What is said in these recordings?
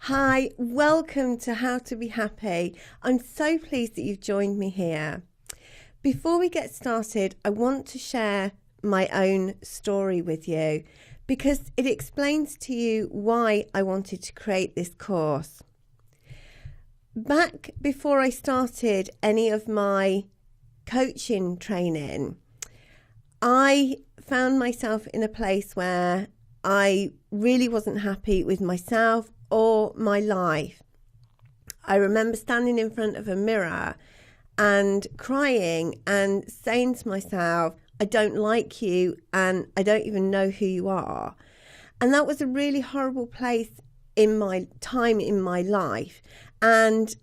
Hi, welcome to How to Be Happy. I'm so pleased that you've joined me here. Before we get started, I want to share my own story with you because it explains to you why I wanted to create this course. Back before I started any of my coaching training, I found myself in a place where I really wasn't happy with myself or my life. I remember standing in front of a mirror and crying and saying to myself, I don't like you and I don't even know who you are. And that was a really horrible place in my time in my life. And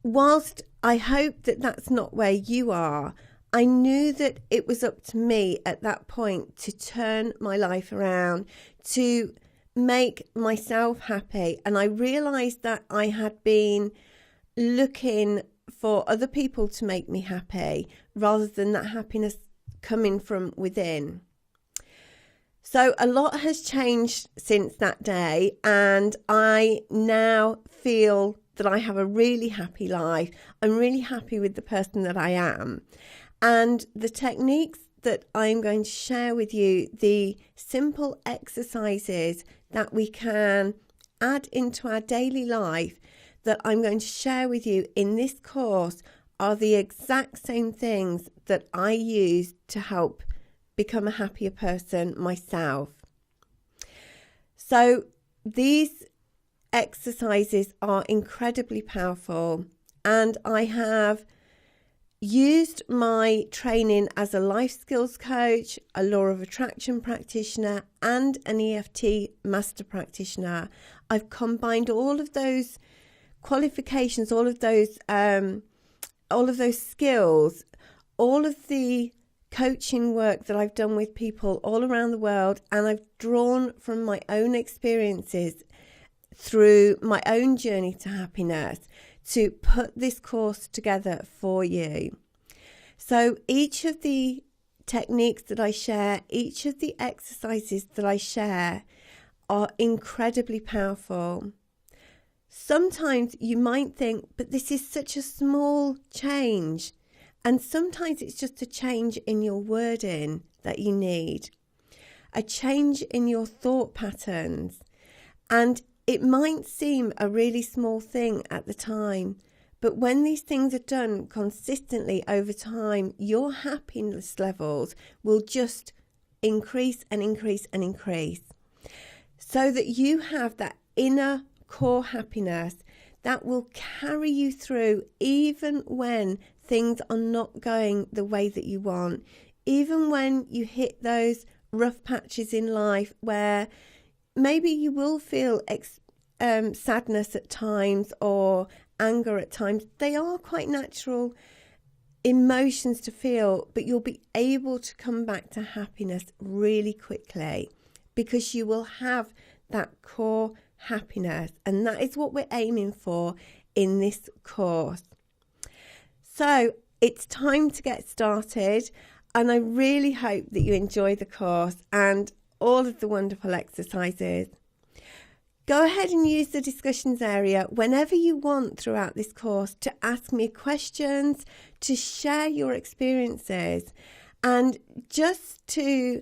whilst I hope that that's not where you are, I knew that it was up to me at that point to turn my life around, to make myself happy. And I realised that I had been looking for other people to make me happy rather than that happiness coming from within. So a lot has changed since that day, and I now feel that I have a really happy life. I'm really happy with the person that I am. And the techniques that I'm going to share with you, the simple exercises that we can add into our daily life that I'm going to share with you in this course, are the exact same things that I use to help become a happier person myself. So these exercises are incredibly powerful, and I have used my training as a life skills coach, a law of attraction practitioner, and an EFT master practitioner. I've combined all of those qualifications, all of those skills, all of the coaching work that I've done with people all around the world, and I've drawn from my own experiences through my own journey to happiness to put this course together for you. So each of the techniques that I share, each of the exercises that I share are incredibly powerful. Sometimes you might think, but this is such a small change. And sometimes it's just a change in your wording that you need, a change in your thought patterns. And it might seem a really small thing at the time, but when these things are done consistently over time, your happiness levels will just increase and increase and increase, so that you have that inner core happiness that will carry you through even when things are not going the way that you want, even when you hit those rough patches in life where maybe you will feel sadness at times or anger at times. They are quite natural emotions to feel, but you'll be able to come back to happiness really quickly because you will have that core happiness, and that is what we're aiming for in this course. So it's time to get started, and I really hope that you enjoy the course and all of the wonderful exercises. Go ahead and use the discussions area whenever you want throughout this course to ask me questions, to share your experiences, and just to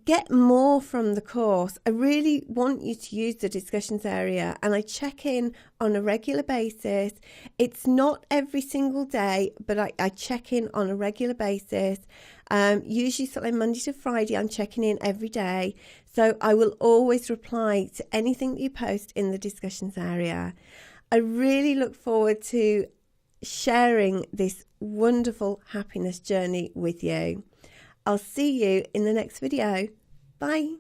get more from the course. I really want you to use the discussions area, and I check in on a regular basis. It's not every single day, but I check in on a regular basis. Usually sort of Monday to Friday, I'm checking in every day. So I will always reply to anything that you post in the discussions area. I really look forward to sharing this wonderful happiness journey with you. I'll see you in the next video. Bye.